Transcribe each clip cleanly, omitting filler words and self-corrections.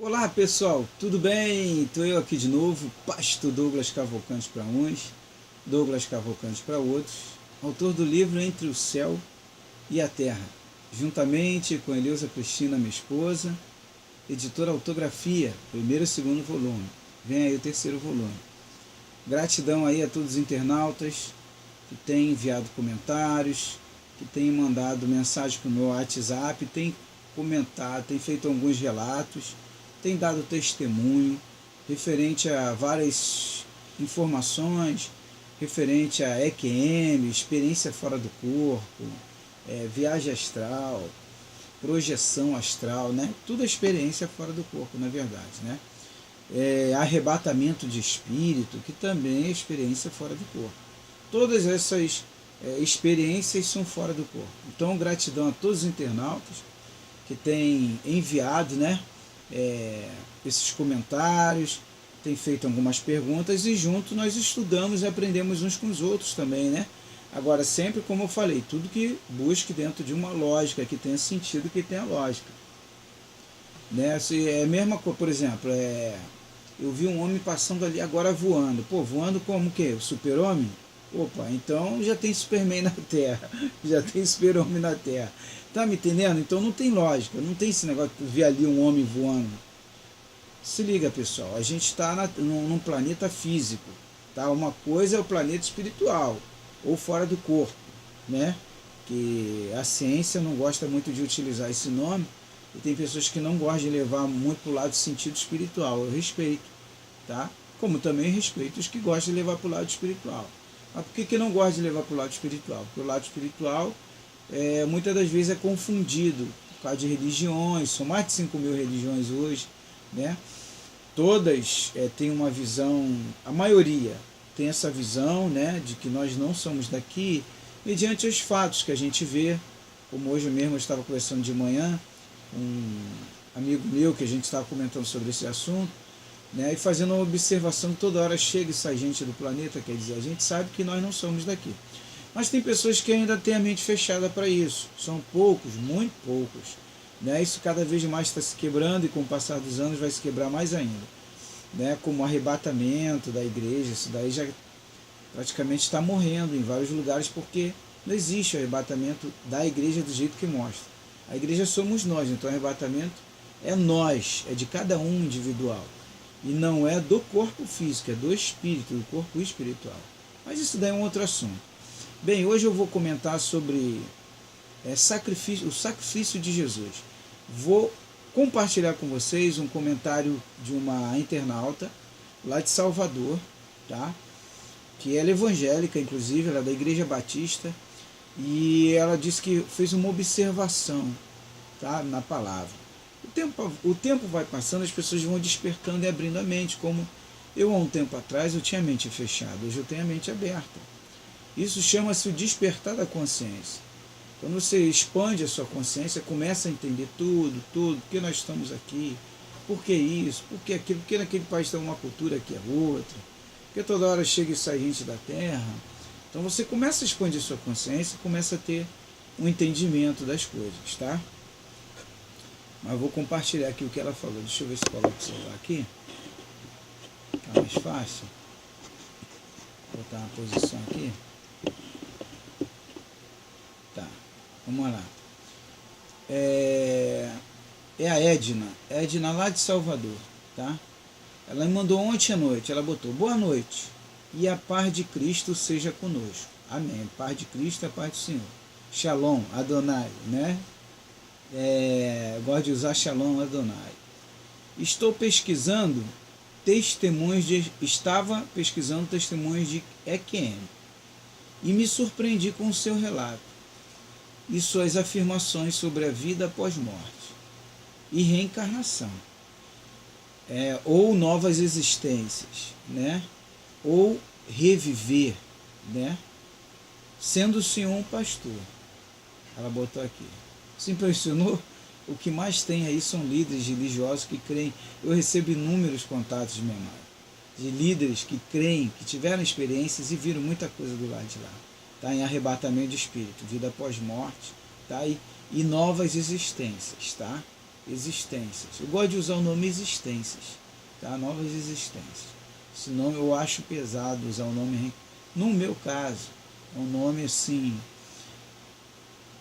Olá pessoal, tudo bem? Estou eu aqui de novo, pastor Douglas Cavalcante para uns, Douglas Cavalcante para outros, autor do livro Entre o Céu e a Terra, juntamente com Eleusa Cristina, minha esposa, editora Autografia, primeiro e segundo volume, vem aí o terceiro volume. Gratidão aí a todos os internautas que têm enviado comentários, que têm mandado mensagem para o meu WhatsApp, têm comentado, têm feito alguns relatos, tem dado testemunho referente a várias informações, referente a EQM, experiência fora do corpo, viagem astral, projeção astral, né? Tudo é experiência fora do corpo, na verdade, né? Arrebatamento de espírito, que também é experiência fora do corpo. Todas essas experiências são fora do corpo. Então, gratidão a todos os internautas que têm enviado, né? Esses comentários, tem feito algumas perguntas e junto nós estudamos e aprendemos uns com os outros também, né? Agora, sempre como eu falei, tudo que busque dentro de uma lógica, que tenha sentido, que tenha lógica, né? Se é a mesma coisa, por exemplo, eu vi um homem passando ali agora voando. Pô, voando como o quê? O super-homem? Opa, então já tem Superman na Terra, já tem super-homem na Terra. Tá me entendendo? Então não tem lógica, não tem esse negócio de ver ali um homem voando. Se liga, pessoal, a gente está num planeta físico, tá? Uma coisa é o planeta espiritual, ou fora do corpo, né? Que a ciência não gosta muito de utilizar esse nome, e tem pessoas que não gostam de levar muito para o lado do sentido espiritual. Eu respeito, tá? Como também respeito os que gostam de levar para o lado espiritual. Mas por que não gosta de levar para o lado espiritual? Porque o lado espiritual muitas das vezes é confundido por causa de religiões, são mais de 5.000 religiões hoje, né? Todas têm uma visão, a maioria tem essa visão, né, de que nós não somos daqui, mediante os fatos que a gente vê, como hoje mesmo eu estava conversando de manhã, um amigo meu que a gente estava comentando sobre esse assunto, né, e fazendo uma observação que toda hora chega e sai gente do planeta, quer dizer, a gente sabe que nós não somos daqui. Mas tem pessoas que ainda têm a mente fechada para isso. São poucos, muito poucos. Né? Isso cada vez mais está se quebrando e com o passar dos anos vai se quebrar mais ainda. Né? Como o arrebatamento da igreja, isso daí já praticamente está morrendo em vários lugares porque não existe o arrebatamento da igreja do jeito que mostra. A igreja somos nós, então o arrebatamento é nós, é de cada um individual. E não é do corpo físico, é do espírito, do corpo espiritual. Mas isso daí é um outro assunto. Bem, hoje eu vou comentar sobre o sacrifício de Jesus. Vou compartilhar com vocês um comentário de uma internauta lá de Salvador, tá? Que ela é evangélica, inclusive, ela é da Igreja Batista, e ela disse que fez uma observação, tá? Na palavra. O tempo vai passando, as pessoas vão despertando e abrindo a mente, como eu há um tempo atrás eu tinha a mente fechada, hoje eu tenho a mente aberta. Isso chama-se o despertar da consciência. Quando você expande a sua consciência, começa a entender tudo, por que nós estamos aqui, por que isso, por que aquilo, por que naquele país tem uma cultura, aqui é outra, porque toda hora chega e sai gente da terra. Então você começa a expandir a sua consciência, começa a ter um entendimento das coisas, tá? Mas eu vou compartilhar aqui o que ela falou. Deixa eu ver se coloco o celular aqui. Fica mais fácil. Vou botar uma posição aqui. Tá, vamos lá. É a Edna lá de Salvador, tá? Ela me mandou ontem à noite, ela botou: boa noite, e a paz de Cristo seja conosco. Amém. A paz de Cristo é a paz do Senhor. Shalom, Adonai, né? Gosto de usar Shalom, Adonai. Estava pesquisando testemunhos de EQM e me surpreendi com o seu relato e suas afirmações sobre a vida após morte e reencarnação, ou novas existências, né? Ou reviver, né? Sendo o Senhor um pastor. Ela botou aqui. Se impressionou? O que mais tem aí são líderes religiosos que creem. Eu recebo inúmeros contatos de memória de líderes que creem, que tiveram experiências e viram muita coisa do lado de lá, tá? Em arrebatamento de espírito, vida após morte, tá? E novas existências, tá? existências. Eu gosto de usar o nome existências, tá? Novas existências. Esse nome eu acho pesado usar o nome, no meu caso, é um nome assim.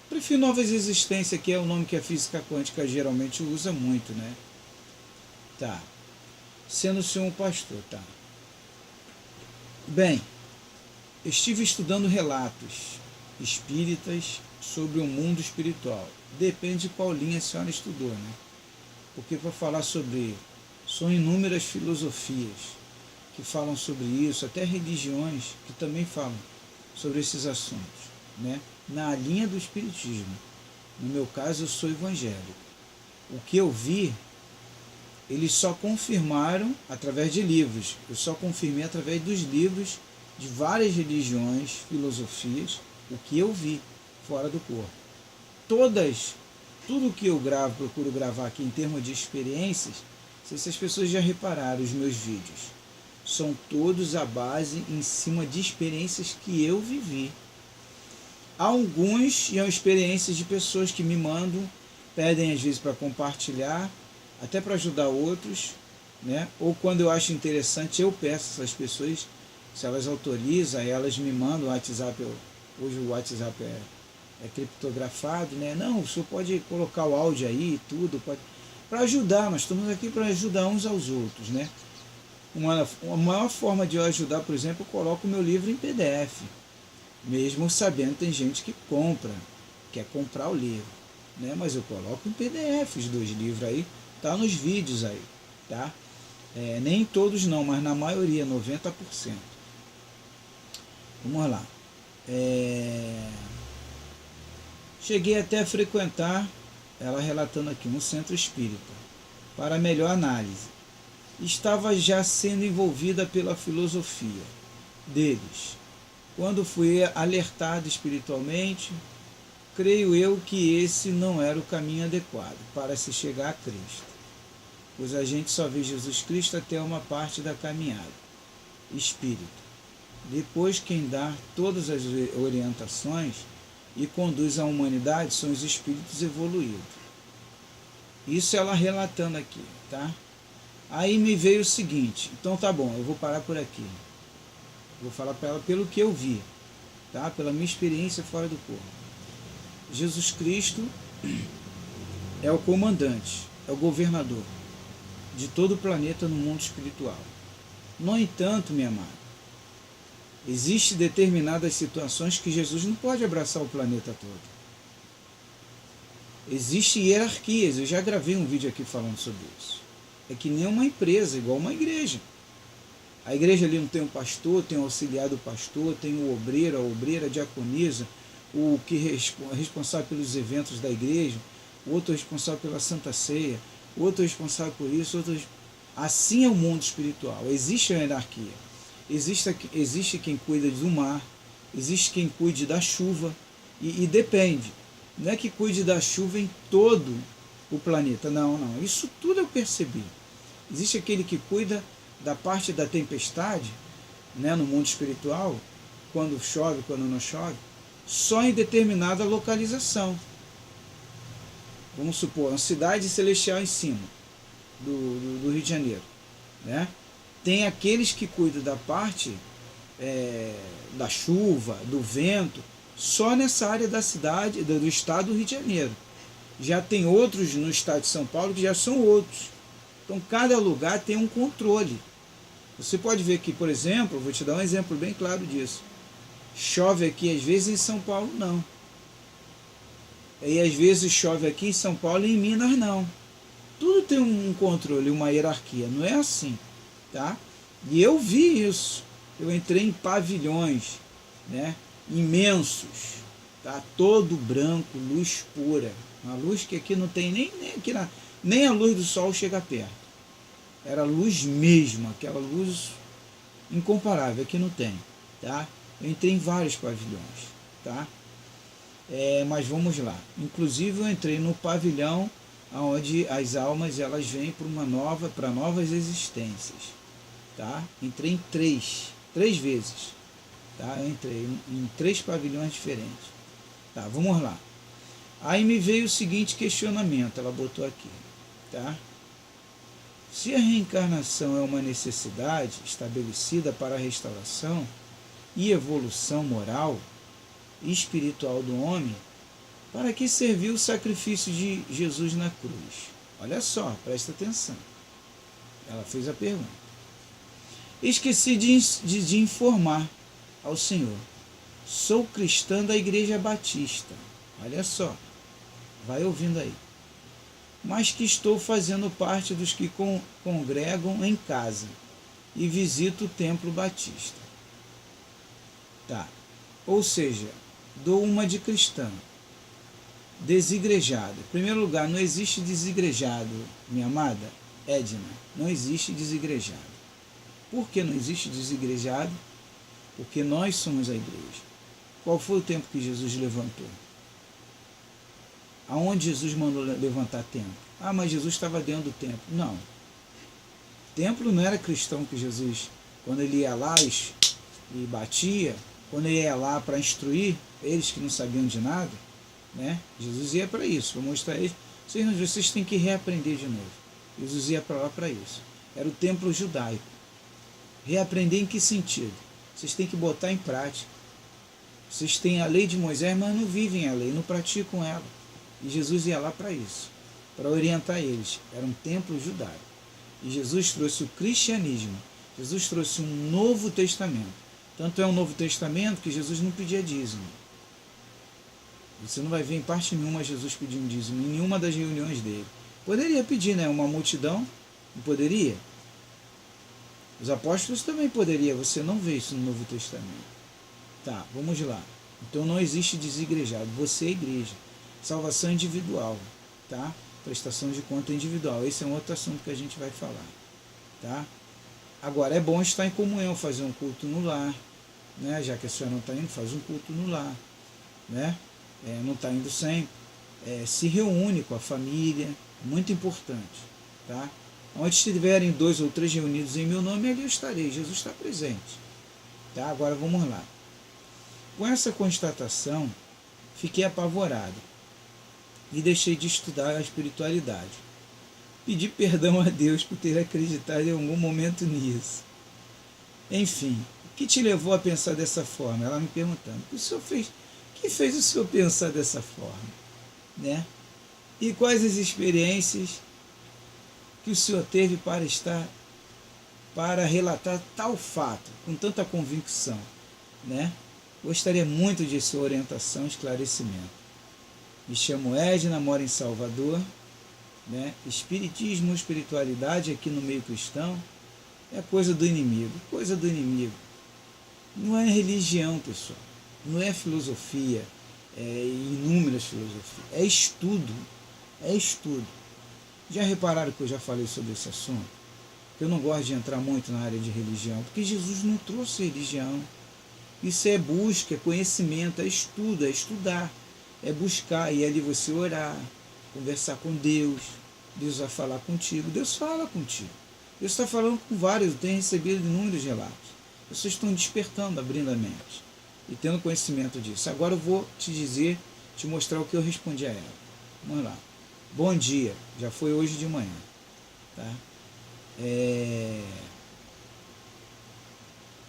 Prefiro novas existências, que é o nome que a física quântica geralmente usa muito, né? Tá. Sendo o senhor um pastor, tá? Bem, estive estudando relatos espíritas sobre o mundo espiritual. Depende de qual linha a senhora estudou, né? Porque para falar sobre... São inúmeras filosofias que falam sobre isso, até religiões que também falam sobre esses assuntos, né? Na linha do espiritismo. No meu caso, eu sou evangélico. O que eu vi, eles só confirmaram através de livros. Eu só confirmei através dos livros de várias religiões, filosofias, o que eu vi fora do corpo. Tudo que eu gravo, procuro gravar aqui em termos de experiências, não sei se as pessoas já repararam os meus vídeos, são todos à base em cima de experiências que eu vivi. Alguns são experiências de pessoas que me mandam, pedem às vezes para compartilhar, até para ajudar outros, né? Ou quando eu acho interessante, eu peço a essas pessoas, se elas autorizam, elas me mandam o WhatsApp. Hoje o WhatsApp é criptografado, né? Não, o senhor pode colocar o áudio aí, tudo, pode, para ajudar. Nós estamos aqui para ajudar uns aos outros, né? Uma maior forma de eu ajudar, por exemplo, eu coloco o meu livro em PDF, mesmo sabendo que tem gente que quer comprar o livro, né? Mas eu coloco em PDF os 2 livros aí, tá nos vídeos aí, tá? Nem todos não, mas na maioria, 90%. Vamos lá. Cheguei até a frequentar, ela relatando aqui, um centro espírita, para melhor análise. Estava já sendo envolvida pela filosofia deles. Quando fui alertado espiritualmente, creio eu que esse não era o caminho adequado para se chegar a Cristo, pois a gente só vê Jesus Cristo até uma parte da caminhada. Espírito. Depois quem dá todas as orientações e conduz a humanidade são os espíritos evoluídos. Isso ela relatando aqui, tá? Aí me veio o seguinte, então tá bom, eu vou parar por aqui. Vou falar para ela pelo que eu vi, tá? Pela minha experiência fora do corpo. Jesus Cristo é o comandante, é o governador de todo o planeta no mundo espiritual. No entanto, minha amada, existem determinadas situações que Jesus não pode abraçar o planeta todo. Existem hierarquias, eu já gravei um vídeo aqui falando sobre isso. É que nem uma empresa, igual uma igreja. A igreja ali não tem um pastor, tem o auxiliar do pastor, tem o obreiro, a obreira, a diaconisa, o que é responsável pelos eventos da igreja, o outro é responsável pela Santa Ceia, o outro é responsável por isso, outro... Assim é o mundo espiritual. Existe a hierarquia. Existe quem cuida do mar, existe quem cuide da chuva, e depende. Não é que cuide da chuva em todo o planeta, não. Isso tudo eu percebi. Existe aquele que cuida da parte da tempestade, né, no mundo espiritual, quando chove, quando não chove, só em determinada localização. Vamos supor, uma cidade celestial em cima do Rio de Janeiro, né? Tem aqueles que cuidam da parte da chuva, do vento, só nessa área da cidade, do estado do Rio de Janeiro. Já tem outros no estado de São Paulo que já são outros. Então cada lugar tem um controle. Você pode ver que, por exemplo, vou te dar um exemplo bem claro disso. Chove aqui às vezes, em São Paulo não. E às vezes chove aqui em São Paulo e em Minas não. Tudo tem um controle, uma hierarquia, não é assim, tá? E eu vi isso. Eu entrei em pavilhões, né, imensos, tá? Todo branco, luz pura. Uma luz que aqui não tem nem a luz do sol chega perto. Era luz mesmo, aquela luz incomparável, aqui não tem, tá? Eu entrei em vários pavilhões, tá? Mas vamos lá. Inclusive eu entrei no pavilhão onde as almas elas vêm para novas existências, tá? Entrei em três vezes, tá? Eu entrei em 3 pavilhões diferentes, tá? Vamos lá. Aí me veio o seguinte questionamento, ela botou aqui. Tá? Se a reencarnação é uma necessidade estabelecida para a restauração e evolução moral e espiritual do homem, para que serviu o sacrifício de Jesus na cruz? Olha só, presta atenção. Ela fez a pergunta. Esqueci de informar ao Senhor. Sou cristã da Igreja Batista. Olha só, vai ouvindo aí. Mas que estou fazendo parte dos que congregam em casa e visito o Templo Batista. Tá. Ou seja, dou uma de cristã. Desigrejado. Em primeiro lugar, não existe desigrejado, minha amada Edna. Não existe desigrejado. Por que não existe desigrejado? Porque nós somos a igreja. Qual foi o templo que Jesus levantou? Aonde Jesus mandou levantar templo? Ah, mas Jesus estava dentro do templo. Não. O templo não era cristão que Jesus, quando ele ia lá e batia, quando ele ia lá para instruir eles que não sabiam de nada, né? Jesus ia para isso, para mostrar a eles, vocês têm que reaprender de novo. Jesus ia para lá para isso. Era o templo judaico. Reaprender em que sentido? Vocês têm que botar em prática. Vocês têm a lei de Moisés, mas não vivem a lei, não praticam ela. E Jesus ia lá para isso, para orientar eles. Era um templo judaico. E Jesus trouxe o cristianismo. Jesus trouxe um Novo Testamento. Tanto é um Novo Testamento que Jesus não pedia dízimo. Você não vai ver em parte nenhuma Jesus pedindo dízimo, em nenhuma das reuniões dele. Poderia pedir, né? Uma multidão, não poderia? Os apóstolos também poderiam, você não vê isso no Novo Testamento. Tá, vamos lá. Então não existe desigrejado, você é igreja. Salvação individual, tá? Prestação de conta individual. Esse é um outro assunto que a gente vai falar, tá? Agora, é bom estar em comunhão, fazer um culto no lar, né? Já que a senhora não está indo, faz um culto no lar, né? Não está indo sempre. Se reúne com a família, muito importante, tá? Onde estiverem 2 ou 3 reunidos em meu nome, ali eu estarei, Jesus está presente, tá? Agora vamos lá. Com essa constatação, fiquei apavorado e deixei de estudar a espiritualidade. Pedi perdão a Deus por ter acreditado em algum momento nisso. Enfim, o que te levou a pensar dessa forma? Ela me perguntando, o que o senhor fez? O que fez o senhor pensar dessa forma? Né? E quais as experiências que o senhor teve para relatar tal fato, com tanta convicção, né? Gostaria muito de sua orientação e esclarecimento. Me chamo Edna, moro em Salvador, né? Espiritismo, espiritualidade aqui no meio cristão é coisa do inimigo, coisa do inimigo. Não é religião, pessoal, não é filosofia, inúmeras filosofias, é estudo, Já repararam que eu já falei sobre esse assunto? Eu não gosto de entrar muito na área de religião, porque Jesus não trouxe religião. Isso é busca, é conhecimento, é estudo, é estudar, é buscar, e é ali você orar, conversar com Deus, Deus vai falar contigo, Deus fala contigo. Deus está falando com vários, eu tenho recebido inúmeros relatos. Vocês estão despertando, abrindo a mente e tendo conhecimento disso. Agora eu vou te mostrar o que eu respondi a ela. Vamos lá. Bom dia, já foi hoje de manhã, tá?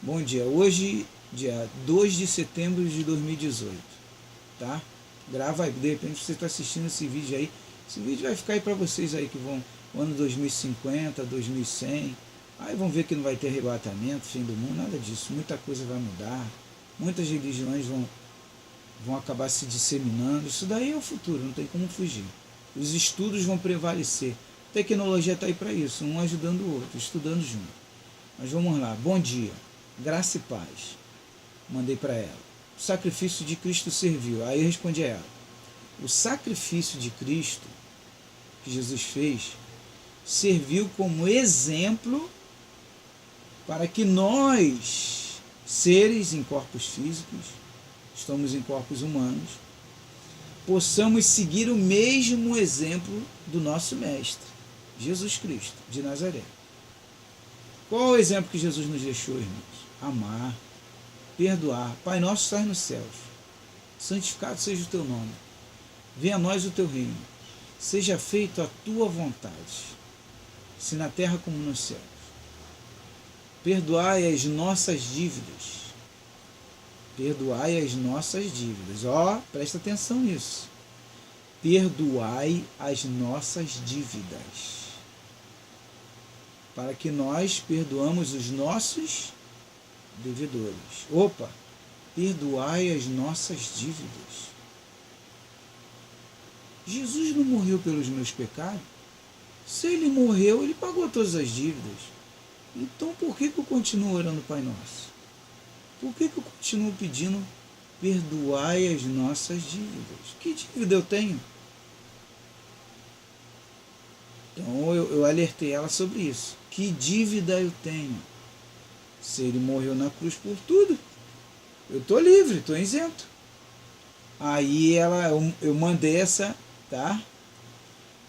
Bom dia, hoje, dia 2 de setembro de 2018, tá? Grava aí, de repente você está assistindo esse vídeo aí, esse vídeo vai ficar aí para vocês aí que vão, ano 2050, 2100, aí vão ver que não vai ter arrebatamento, fim do mundo, nada disso, muita coisa vai mudar, muitas religiões vão acabar se disseminando, isso daí é o futuro, não tem como fugir. Os estudos vão prevalecer. A tecnologia está aí para isso, um ajudando o outro, estudando junto. Mas vamos lá, bom dia, graça e paz. Mandei para ela. O sacrifício de Cristo serviu. Aí eu respondi a ela. O sacrifício de Cristo, que Jesus fez, serviu como exemplo para que nós, seres em corpos físicos, estamos em corpos humanos, possamos seguir o mesmo exemplo do nosso Mestre, Jesus Cristo, de Nazaré. Qual é o exemplo que Jesus nos deixou, irmãos? Amar, perdoar. Pai nosso, estás nos céus, santificado seja o teu nome. Venha a nós o teu reino. seja feita a tua vontade, se na terra como nos céus. Perdoai as nossas dívidas. Perdoai as nossas dívidas. Presta atenção nisso. Perdoai as nossas dívidas. Para que nós perdoamos os nossos devedores. Perdoai as nossas dívidas. Jesus não morreu pelos meus pecados? Se ele morreu, ele pagou todas as dívidas. Então por que eu continuo orando o Pai Nosso? Por que eu continuo pedindo perdoai as nossas dívidas? Que dívida eu tenho? Então eu alertei ela sobre isso. Que dívida eu tenho? Se ele morreu na cruz por tudo, eu estou livre, estou isento. Aí eu mandei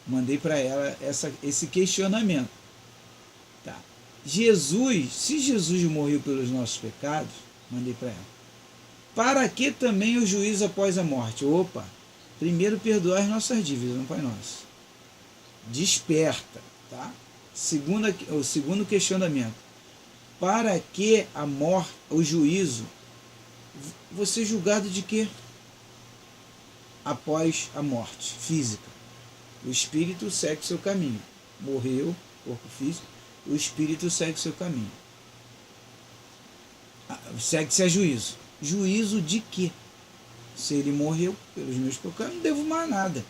mandei para ela esse questionamento. Tá. Se Jesus morreu pelos nossos pecados, mandei para ela, para que também o juízo após a morte? Primeiro perdoar as nossas dívidas, não Pai Nosso. Desperta, tá? O segundo questionamento. Para que a morte, o juízo, você julgado de quê? Após a morte física. O espírito segue seu caminho. Morreu, corpo físico, o espírito segue seu caminho. Segue-se a juízo. Juízo de quê? Se ele morreu pelos meus pecados, não devo mais nada.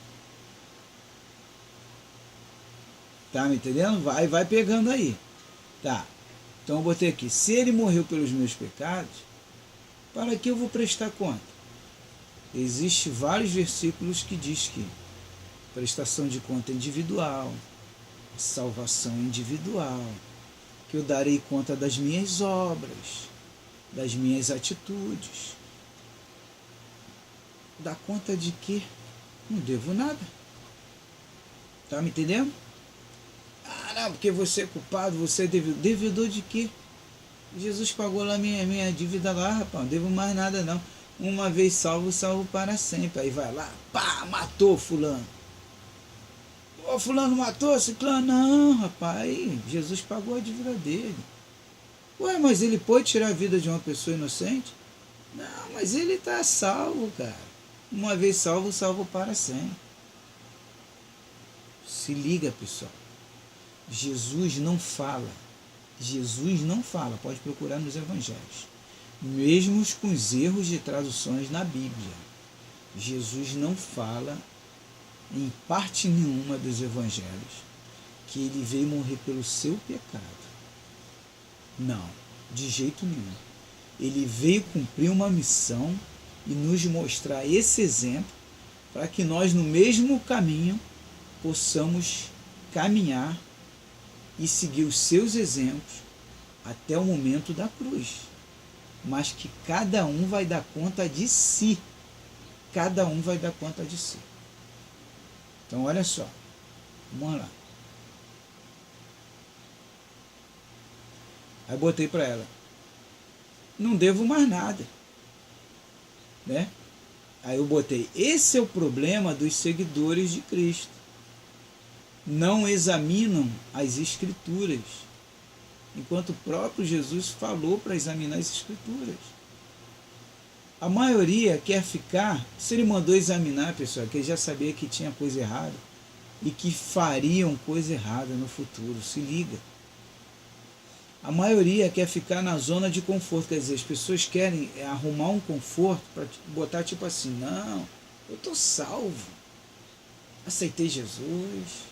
Tá me entendendo? Vai pegando aí. Tá. Então eu botei aqui. Se ele morreu pelos meus pecados, para que eu vou prestar conta? Existem vários versículos que diz que prestação de conta individual, salvação individual, que eu darei conta das minhas obras, das minhas atitudes. Dá conta de quê? Não devo nada. Tá me entendendo? Não, porque você é culpado, você é devedor. Devedor de quê? Jesus pagou lá minha dívida lá, rapaz, não devo mais nada não. Uma vez salvo, salvo para sempre. Aí vai lá, matou fulano. Fulano matou, ciclano. Não, rapaz, Jesus pagou a dívida dele. Mas ele pode tirar a vida de uma pessoa inocente? Não, mas ele está salvo, cara. Uma vez salvo, salvo para sempre. Se liga, pessoal. Jesus não fala, pode procurar nos evangelhos, mesmo com os erros de traduções na Bíblia. Jesus não fala em parte nenhuma dos evangelhos que ele veio morrer pelo seu pecado. Não, de jeito nenhum. Ele veio cumprir uma missão e nos mostrar esse exemplo para que nós, no mesmo caminho, possamos caminhar e seguir os seus exemplos até o momento da cruz. Mas que cada um vai dar conta de si. Cada um vai dar conta de si. Então, olha só. Vamos lá. Aí botei para ela. Não devo mais nada. Né? Aí eu botei. Esse é o problema dos seguidores de Cristo. Não examinam as Escrituras, enquanto o próprio Jesus falou para examinar as Escrituras. A maioria quer ficar, se ele mandou examinar, pessoal, que ele já sabia que tinha coisa errada e que fariam coisa errada no futuro, se liga. A maioria quer ficar na zona de conforto, quer dizer, as pessoas querem arrumar um conforto para botar tipo assim, não, eu estou salvo, aceitei Jesus,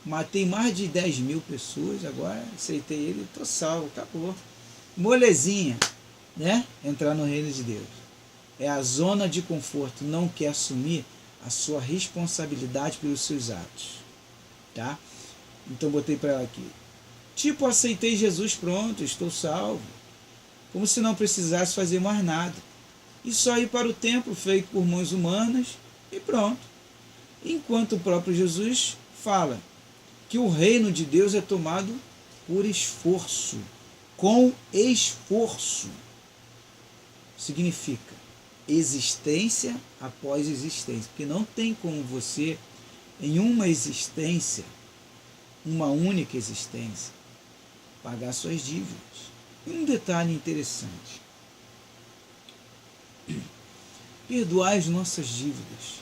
matei mais de 10 mil pessoas, agora aceitei ele, estou salvo, acabou. Molezinha, né? Entrar no reino de Deus. É a zona de conforto, não quer assumir a sua responsabilidade pelos seus atos. Tá? Então botei para ela aqui. Tipo, aceitei Jesus, pronto, estou salvo. Como se não precisasse fazer mais nada. E só ir para o templo feito por mãos humanas e pronto. Enquanto o próprio Jesus fala que o reino de Deus é tomado por esforço, com esforço. Significa existência após existência, porque não tem como você em uma existência, uma única existência, pagar suas dívidas. E um detalhe interessante: perdoai as nossas dívidas,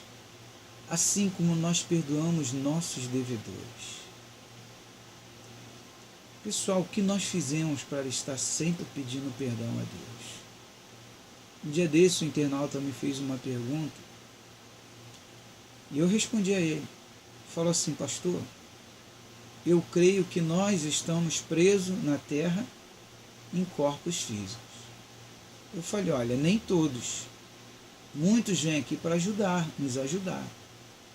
assim como nós perdoamos nossos devedores. Pessoal, o que nós fizemos para estar sempre pedindo perdão a Deus? Um dia desse, o internauta me fez uma pergunta e eu respondi a ele. Falou assim: pastor, eu creio que nós estamos presos na terra em corpos físicos. Eu falei: olha, nem todos. Muitos vêm aqui para nos ajudar.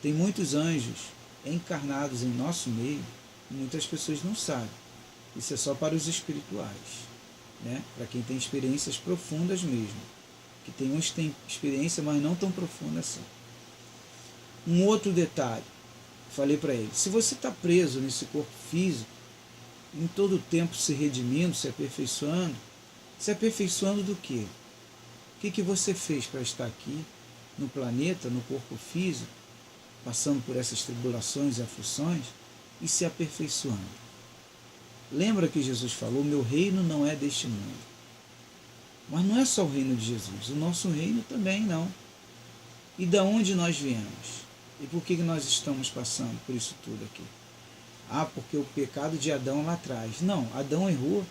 Tem muitos anjos encarnados em nosso meio e muitas pessoas não sabem. Isso é só para os espirituais, né? Para quem tem experiências profundas mesmo. Que tem uns que têm experiência, mas não tão profunda assim. Um outro detalhe, falei para ele: se você está preso nesse corpo físico, em todo o tempo se redimindo, se aperfeiçoando do quê? O que você fez para estar aqui, no planeta, no corpo físico, passando por essas tribulações e aflições e se aperfeiçoando? Lembra que Jesus falou: meu reino não é deste mundo. Mas não é só o reino de Jesus, o nosso reino também não. E da onde nós viemos? E por que nós estamos passando por isso tudo aqui? Ah, porque o pecado de Adão lá atrás. Não, Adão errou,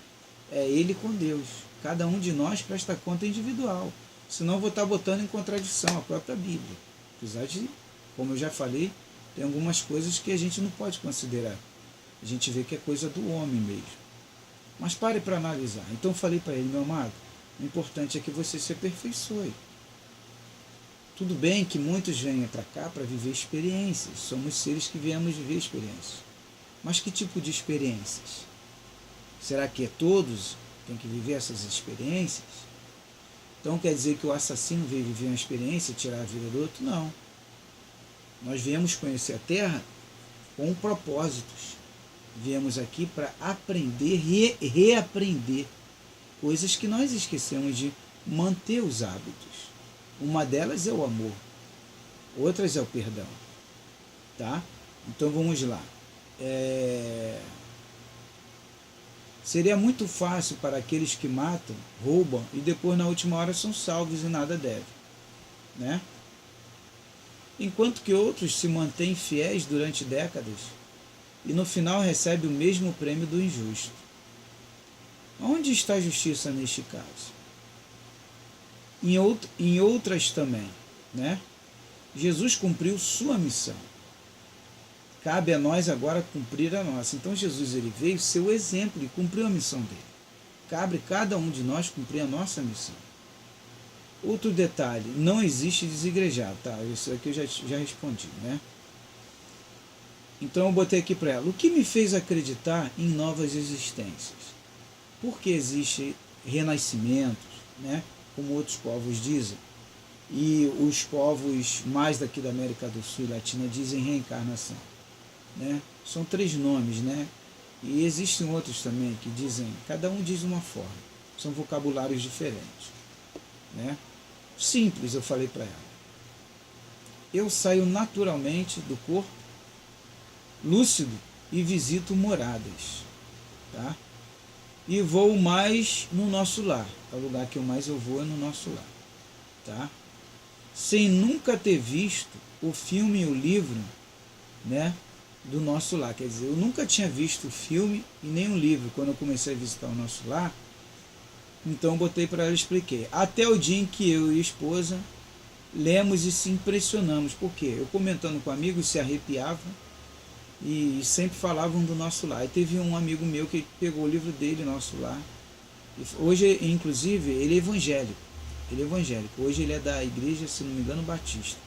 é ele com Deus. Cada um de nós presta conta individual. Senão eu vou estar botando em contradição a própria Bíblia. Apesar de, como eu já falei, tem algumas coisas que a gente não pode considerar. A gente vê que é coisa do homem mesmo. Mas pare para analisar. Então eu falei para ele: meu amado, o importante é que você se aperfeiçoe. Tudo bem que muitos vêm para cá para viver experiências. Somos seres que viemos viver experiências. Mas que tipo de experiências? Será que é todos que têm que viver essas experiências? Então quer dizer que o assassino veio viver uma experiência e tirar a vida do outro? Não. Nós viemos conhecer a Terra com propósitos. Viemos aqui para aprender e reaprender coisas que nós esquecemos de manter os hábitos. Uma delas é o amor, outras é o perdão. Tá? Então vamos lá. Seria muito fácil para aqueles que matam, roubam e depois na última hora são salvos e nada devem, né? Enquanto que outros se mantêm fiéis durante décadas e no final recebem o mesmo prêmio do injusto. Onde está a justiça neste caso? Em outras também, né? Jesus cumpriu sua missão. Cabe a nós agora cumprir a nossa. Então Jesus, ele veio ser o exemplo e cumpriu a missão dele. Cabe a cada um de nós cumprir a nossa missão. Outro detalhe: não existe desigrejado, tá? Isso aqui eu já respondi, né? Então eu botei aqui para ela: o que me fez acreditar em novas existências? Porque existe renascimentos, né? Como outros povos dizem, e os povos mais daqui da América do Sul e Latina dizem reencarnação, né? São 3 nomes, né? E existem outros também que dizem, cada um diz uma forma, são vocabulários diferentes, né? Simples, eu falei para ela: eu saio naturalmente do corpo, lúcido, e visito moradas, tá? E vou mais no nosso lar. O lugar que eu mais vou é no nosso lar, tá? Sem nunca ter visto o filme e o livro, né, do nosso lar. Quer dizer, eu nunca tinha visto o filme e nem o livro quando eu comecei a visitar o nosso lar. Então botei para ela, expliquei. Até o dia em que eu e a esposa lemos e se impressionamos. Por quê? Eu comentando com amigos, se arrepiavam e sempre falavam do nosso lar. E teve um amigo meu que pegou o livro dele, Nosso Lar. Hoje, inclusive, ele é evangélico. Hoje ele é da igreja, se não me engano, batista.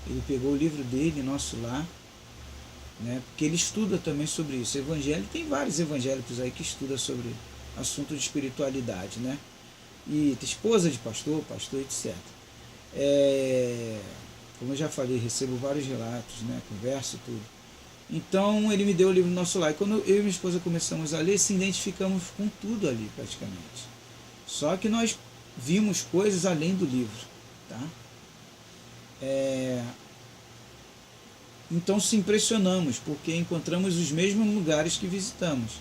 Ele pegou o livro dele, Nosso Lar, né? Porque ele estuda também sobre isso. Evangelho, tem vários evangélicos aí que estudam sobre assunto de espiritualidade, né? E esposa de pastor, etc. Como eu já falei, recebo vários relatos, né? Converso tudo. Então ele me deu o livro Nosso Lar. E quando eu e minha esposa começamos a ler, se identificamos com tudo ali praticamente. Só que nós vimos coisas além do livro, tá? Então se impressionamos, porque encontramos os mesmos lugares que visitamos.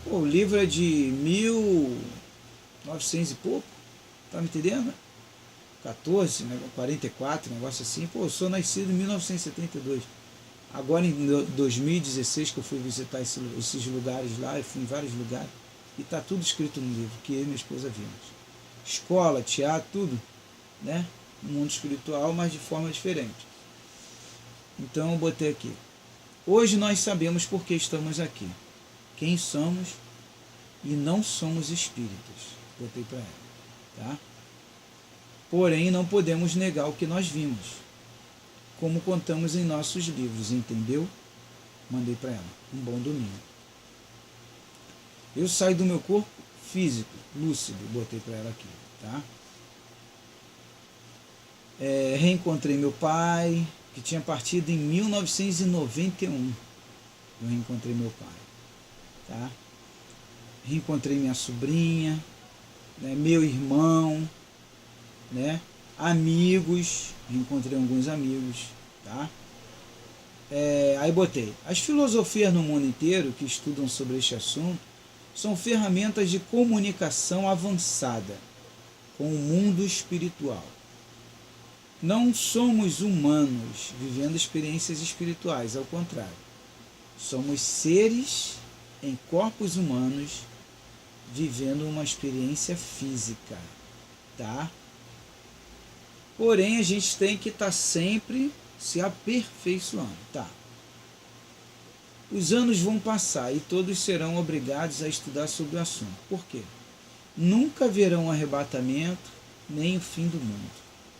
Pô, o livro é de 1900 e pouco, tá me entendendo? 14, 44, negócio assim. Pô, eu sou nascido em 1972. Agora em 2016 que eu fui visitar esses lugares lá, eu fui em vários lugares, e está tudo escrito no livro, que eu e minha esposa vimos. Escola, teatro, tudo, né? No mundo espiritual, mas de forma diferente. Então eu botei aqui. Hoje nós sabemos por que estamos aqui. Quem somos e não somos espíritos. Botei para ela. Tá? Porém, não podemos negar o que nós vimos. Como contamos em nossos livros, entendeu? Mandei para ela. Um bom domingo. Eu saio do meu corpo físico, lúcido. Botei para ela aqui. Tá? Reencontrei meu pai, que tinha partido em 1991. Eu reencontrei meu pai. Tá? Reencontrei minha sobrinha, né, meu irmão, né, amigos, reencontrei alguns amigos. Tá? Aí botei, as filosofias no mundo inteiro que estudam sobre este assunto são ferramentas de comunicação avançada com o mundo espiritual. Não somos humanos vivendo experiências espirituais, ao contrário. Somos seres em corpos humanos vivendo uma experiência física, tá? Porém, a gente tem que estar sempre se aperfeiçoando, tá? Os anos vão passar e todos serão obrigados a estudar sobre o assunto. Por quê? Nunca verão o arrebatamento nem o fim do mundo.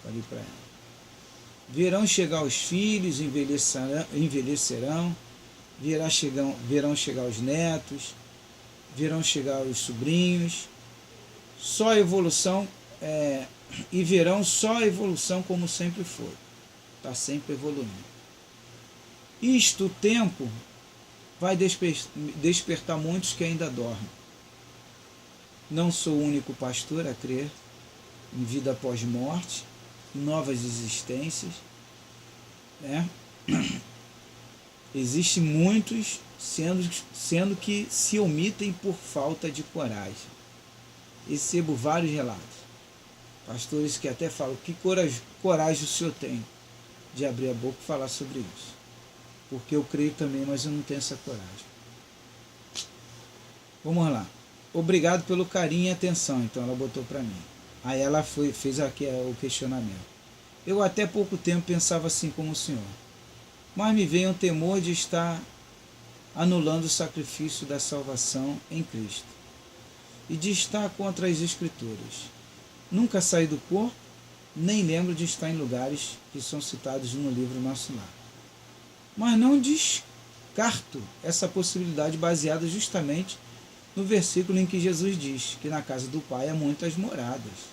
Falei para ela. Verão chegar os filhos, envelhecerão, verão chegar os netos, verão chegar os sobrinhos, só evolução, e verão só a evolução como sempre foi. Está sempre evoluindo. Isto, o tempo, vai despertar muitos que ainda dormem. Não sou o único pastor a crer em vida após morte, novas existências, né? Existem muitos sendo que se omitem por falta de coragem. Recebo vários relatos. Pastores que até falam, que coragem o senhor tem de abrir a boca e falar sobre isso? Porque eu creio também, mas eu não tenho essa coragem. Vamos lá. Obrigado pelo carinho e atenção. Então ela botou para mim. Aí ela fez aqui o questionamento. Eu até pouco tempo pensava assim como o senhor, mas me veio um temor de estar anulando o sacrifício da salvação em Cristo e de estar contra as Escrituras. Nunca saí do corpo, nem lembro de estar em lugares que são citados no livro Nosso Lar. Mas não descarto essa possibilidade baseada justamente no versículo em que Jesus diz que na casa do Pai há muitas moradas.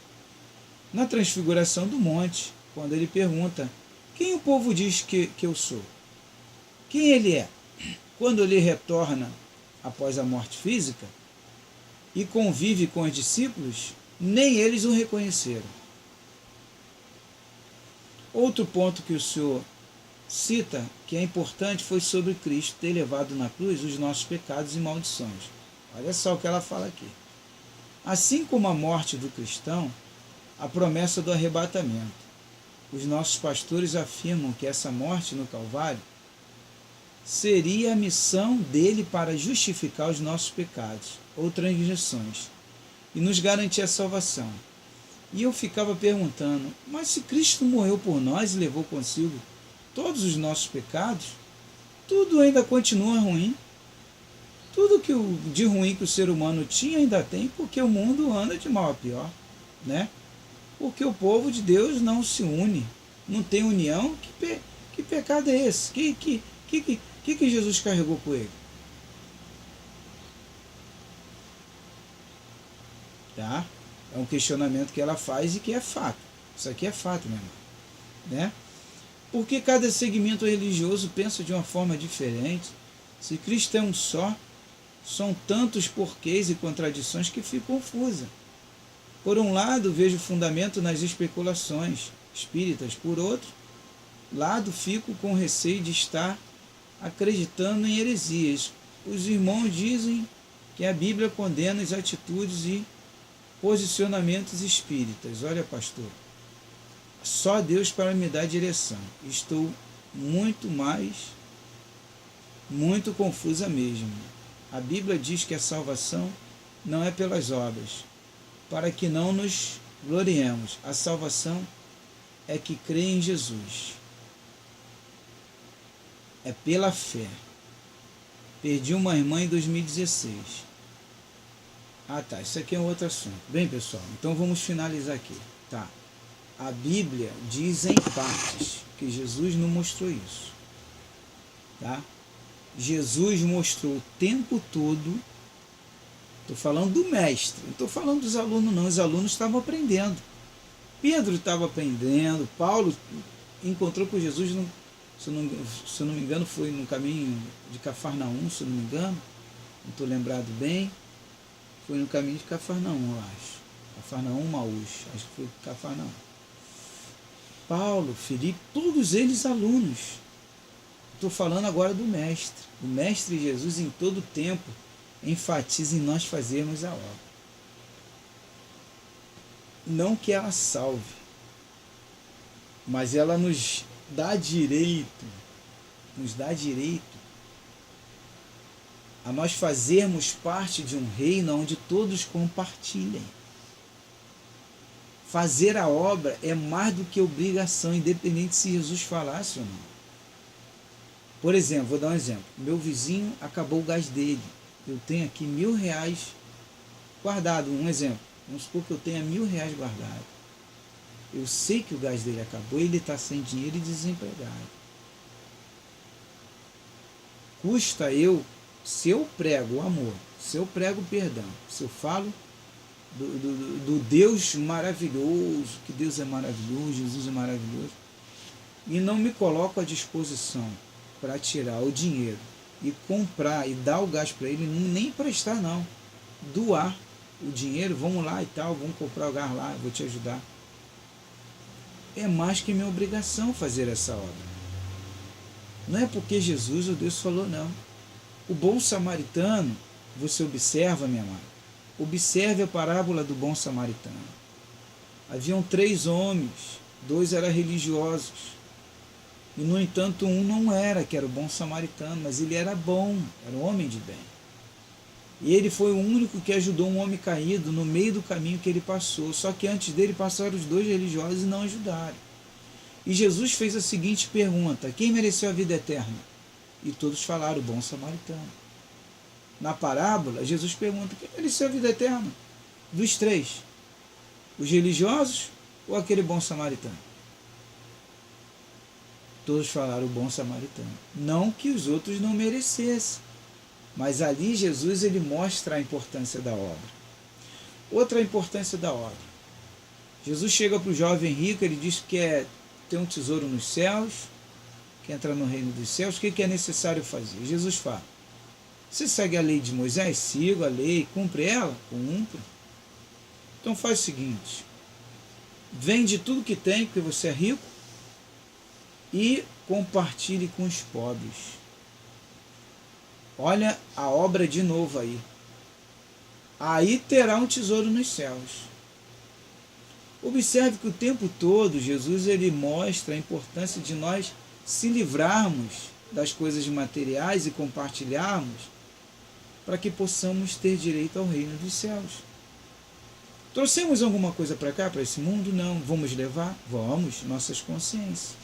Na transfiguração do monte, quando ele pergunta, quem o povo diz que eu sou? Quem ele é? Quando ele retorna após a morte física e convive com os discípulos, nem eles o reconheceram. Outro ponto que o senhor cita, que é importante, foi sobre Cristo ter levado na cruz os nossos pecados e maldições. Olha só o que ela fala aqui. Assim como a morte do cristão, a promessa do arrebatamento. Os nossos pastores afirmam que essa morte no Calvário seria a missão dele para justificar os nossos pecados ou transgressões e nos garantir a salvação. E eu ficava perguntando, mas se Cristo morreu por nós e levou consigo todos os nossos pecados, tudo ainda continua ruim. Tudo de ruim que o ser humano tinha ainda tem, porque o mundo anda de mal a pior, né? Porque o povo de Deus não se une, não tem união. Que pecado é esse? Que Jesus carregou com ele? Tá? É um questionamento que ela faz e que é fato. Isso aqui é fato, meu irmão. Né? Porque cada segmento religioso pensa de uma forma diferente. Se Cristo é um só, são tantos porquês e contradições que fico confusa. Por um lado, vejo fundamento nas especulações espíritas. Por outro, lado fico com receio de estar acreditando em heresias. Os irmãos dizem que a Bíblia condena as atitudes e posicionamentos espíritas. Olha, pastor, só Deus para me dar direção. Estou muito confusa mesmo. A Bíblia diz que a salvação não é pelas obras, para que não nos gloriemos. A salvação é que crê em Jesus. É pela fé. Perdi uma irmã em 2016. Ah, tá. Isso aqui é um outro assunto. Bem, pessoal, então vamos finalizar aqui. Tá. A Bíblia diz em partes que Jesus não mostrou isso. Tá? Jesus mostrou o tempo todo. Estou falando do mestre, não estou falando dos alunos não, os alunos estavam aprendendo. Pedro estava aprendendo, Paulo encontrou com Jesus, se eu não me engano, foi no caminho de Cafarnaum, se eu não me engano, não estou lembrado bem, foi no caminho de Cafarnaum, eu acho. Cafarnaum, Maús, acho que foi Cafarnaum. Paulo, Filipe, todos eles alunos. Estou falando agora do mestre. O mestre Jesus em todo tempo enfatiza em nós fazermos a obra. Não que ela salve, mas ela nos dá direito a nós fazermos parte de um reino onde todos compartilhem. Fazer a obra é mais do que obrigação, independente se Jesus falasse ou não. Por exemplo, vou dar um exemplo. Meu vizinho acabou o gás dele. Eu tenho aqui R$1.000 guardado. Um exemplo. Vamos supor que eu tenha R$1.000 guardado. Eu sei que o gás dele acabou e ele está sem dinheiro e desempregado. Custa eu, se eu prego o amor, se eu prego o perdão, se eu falo do Deus maravilhoso, que Deus é maravilhoso, Jesus é maravilhoso, e não me coloco à disposição para tirar o dinheiro e comprar e dar o gás para ele, nem emprestar não, doar o dinheiro, vamos lá e tal, vamos comprar o gás lá, vou te ajudar. É mais que minha obrigação fazer essa obra. Não é porque Jesus ou Deus falou, não. O bom samaritano, você observa, minha amada, observe a parábola do bom samaritano. Haviam 3 homens, 2 eram religiosos, e no entanto um não era, que era o bom samaritano, mas ele era bom, era um homem de bem. E ele foi o único que ajudou um homem caído no meio do caminho que ele passou, só que antes dele passaram os 2 religiosos e não ajudaram. E Jesus fez a seguinte pergunta: quem mereceu a vida eterna? E todos falaram: o bom samaritano. Na parábola, Jesus pergunta: quem mereceu a vida eterna? Dos 3, os religiosos ou aquele bom samaritano? Todos falaram: o bom samaritano. Não que os outros não merecessem, mas ali Jesus ele mostra a importância da obra. Outra importância da obra. Jesus chega para o jovem rico, ele diz que quer ter um tesouro nos céus, quer entrar no reino dos céus. O que é necessário fazer? Jesus fala: você segue a lei de Moisés? Sigo a lei. Cumpre ela? Cumpre. Então faz o seguinte: vende tudo que tem, porque você é rico, e compartilhe com os pobres. Olha a obra de novo aí. Aí terá um tesouro nos céus. Observe que o tempo todo Jesus ele mostra a importância de nós se livrarmos das coisas materiais e compartilharmos para que possamos ter direito ao reino dos céus. Trouxemos alguma coisa para cá, para esse mundo? Não. Vamos levar? Vamos, nossas consciências.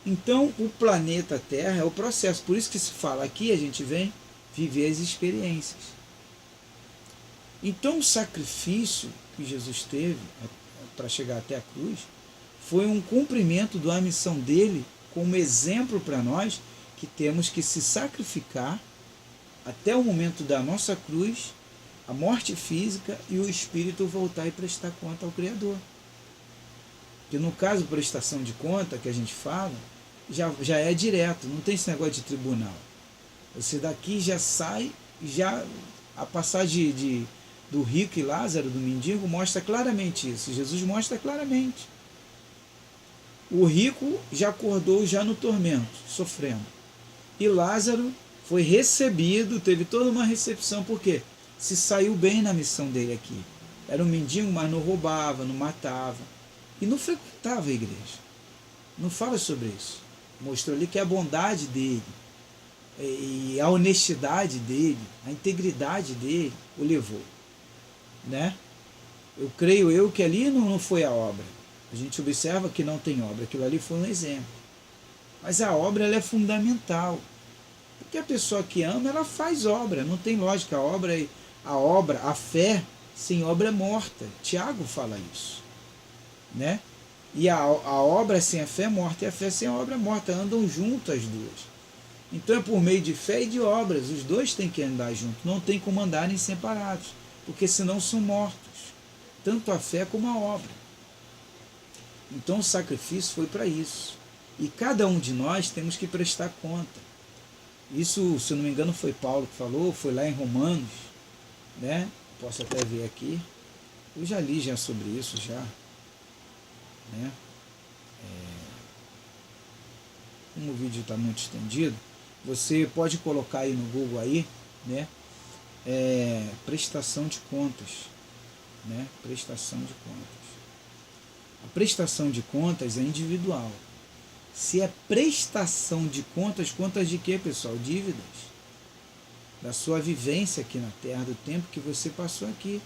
Então, o planeta Terra é o processo. Por isso que se fala aqui, a gente vem viver as experiências. Então, o sacrifício que Jesus teve para chegar até a cruz foi um cumprimento da missão dele como exemplo para nós que temos que se sacrificar até o momento da nossa cruz, a morte física e o espírito voltar e prestar conta ao Criador. Que no caso, prestação de conta, que a gente fala, já é direto, não tem esse negócio de tribunal. Você daqui já sai, já a passagem do rico e Lázaro, do mendigo, mostra claramente isso. Jesus mostra claramente. O rico já acordou já no tormento, sofrendo. E Lázaro foi recebido, teve toda uma recepção, porque se saiu bem na missão dele aqui. Era um mendigo, mas não roubava, não matava. E não frequentava a igreja. Não fala sobre isso. Mostrou ali que a bondade dele, e a honestidade dele, a integridade dele, o levou. Né? Eu creio que ali não foi a obra. A gente observa que não tem obra. Aquilo ali foi um exemplo. Mas a obra ela é fundamental. Porque a pessoa que ama, ela faz obra. Não tem lógica. A fé sem obra é morta. Tiago fala isso. Né? E a obra sem a fé é morta. E a fé sem a obra é morta. Andam juntas as duas. Então é por meio de fé e de obras. Os dois têm que andar juntos. Não tem como andarem separados. Porque senão são mortos. Tanto a fé como a obra. Então o sacrifício foi para isso. E cada um de nós temos que prestar conta. Isso, se eu não me engano, foi Paulo que falou, foi lá em Romanos, né? Posso até ver aqui. Eu já li sobre isso já. Né? Como o vídeo está muito estendido, você pode colocar aí no Google aí, né? Prestação de contas. Né? Prestação de contas. A prestação de contas é individual. Se é prestação de contas, contas de quê, pessoal? Dívidas. Da sua vivência aqui na Terra, do tempo que você passou aqui.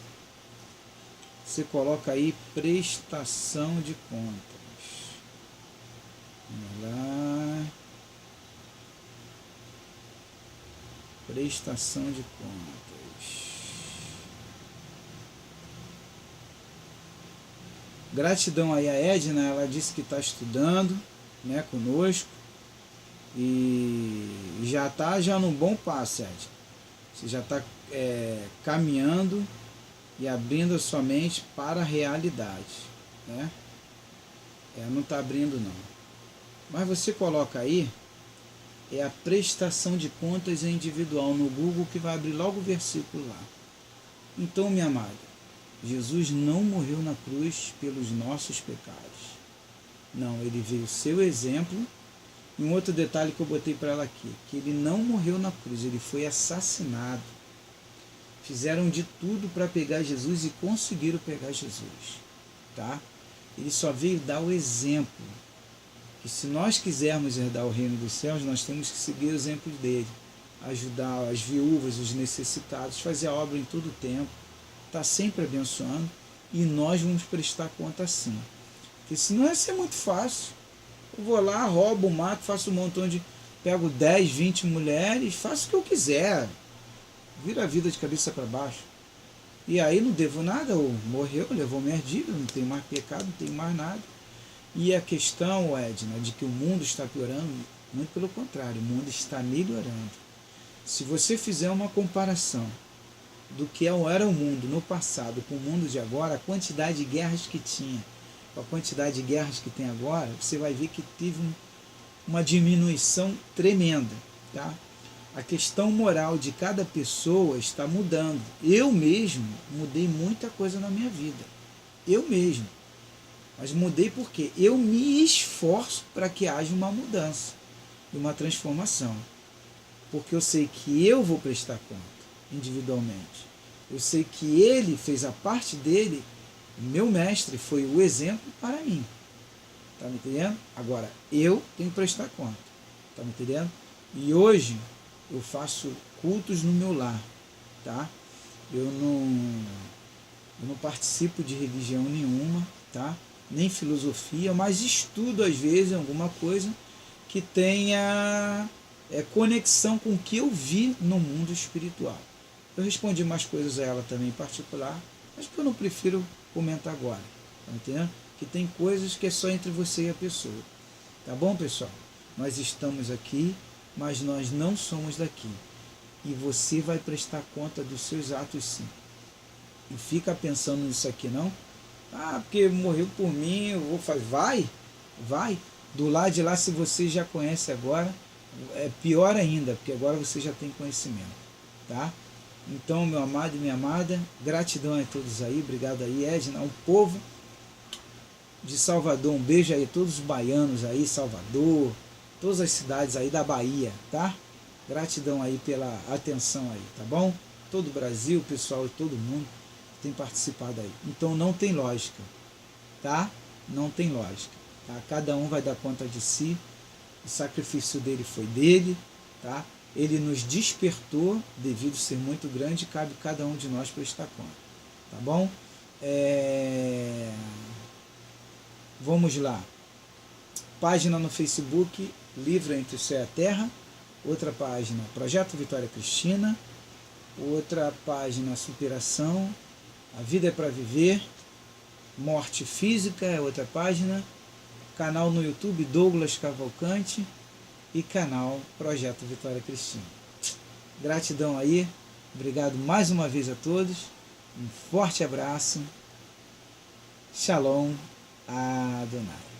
Você coloca aí prestação de contas. Vamos lá. Prestação de contas. Gratidão aí a Edna, ela disse que está estudando, né, conosco, e já está num bom passo, Edna. Você já está caminhando e abrindo a sua mente para a realidade, né? Não está abrindo não. Mas você coloca aí, a prestação de contas individual no Google, que vai abrir logo o versículo lá. Então, minha amada, Jesus não morreu na cruz pelos nossos pecados. Não, ele veio seu exemplo. E um outro detalhe que eu botei para ela aqui, que ele não morreu na cruz, ele foi assassinado. Fizeram de tudo para pegar Jesus e conseguiram pegar Jesus. Tá? Ele só veio dar o exemplo. Que se nós quisermos herdar o reino dos céus, nós temos que seguir o exemplo dele. Ajudar as viúvas, os necessitados, fazer a obra em todo o tempo. Está sempre abençoando, e nós vamos prestar conta assim. Porque senão ia ser muito fácil. Eu vou lá, roubo, mato, faço um montão de... Pego 10, 20 mulheres, faço o que eu quiser. Vira a vida de cabeça para baixo. E aí não devo nada, ou morreu, levou minha dívida, não tenho mais pecado, não tenho mais nada. E a questão, Edna, de que o mundo está piorando, muito pelo contrário, o mundo está melhorando. Se você fizer uma comparação do que era o mundo no passado com o mundo de agora, a quantidade de guerras que tinha, com a quantidade de guerras que tem agora, você vai ver que teve uma diminuição tremenda. Tá? A questão moral de cada pessoa está mudando. Eu mesmo mudei muita coisa na minha vida. Eu mesmo. Mas mudei porque eu me esforço para que haja uma mudança e uma transformação. Porque eu sei que eu vou prestar conta individualmente. Eu sei que ele fez a parte dele, meu mestre foi o exemplo para mim. Tá me entendendo? Agora, eu tenho que prestar conta. Tá me entendendo? E hoje eu faço cultos no meu lar. Tá? Eu não participo de religião nenhuma, tá? Nem filosofia, mas estudo às vezes alguma coisa que tenha conexão com o que eu vi no mundo espiritual. Eu respondi mais coisas a ela também em particular, mas que eu não prefiro comentar agora. Tá entendendo? Que tem coisas que é só entre você e a pessoa. Tá bom, pessoal? Nós estamos aqui, mas nós não somos daqui. E você vai prestar conta dos seus atos, sim. Não fica pensando nisso aqui, não. Ah, porque morreu por mim, eu vou fazer. Vai. Do lado de lá, se você já conhece agora, é pior ainda, porque agora você já tem conhecimento. Tá? Então, meu amado e minha amada, gratidão a todos aí, obrigado aí, Edna, ao povo de Salvador, um beijo aí a todos os baianos aí, Salvador, todas as cidades aí da Bahia, tá? Gratidão aí pela atenção aí, tá bom? Todo o Brasil, pessoal e todo mundo tem participado aí. Então não tem lógica, tá? Não tem lógica, tá? Cada um vai dar conta de si, o sacrifício dele foi dele, tá? Ele nos despertou, devido ser muito grande, cabe cada um de nós prestar conta, tá bom? Vamos lá. Página no Facebook, Livro Entre o Céu e a Terra. Outra página, Projeto Vitória Cristina. Outra página, Superação. A Vida é para Viver. Morte Física é outra página. Canal no YouTube, Douglas Cavalcante. E canal Projeto Vitória Cristina. Gratidão aí. Obrigado mais uma vez a todos. Um forte abraço. Shalom Adonai.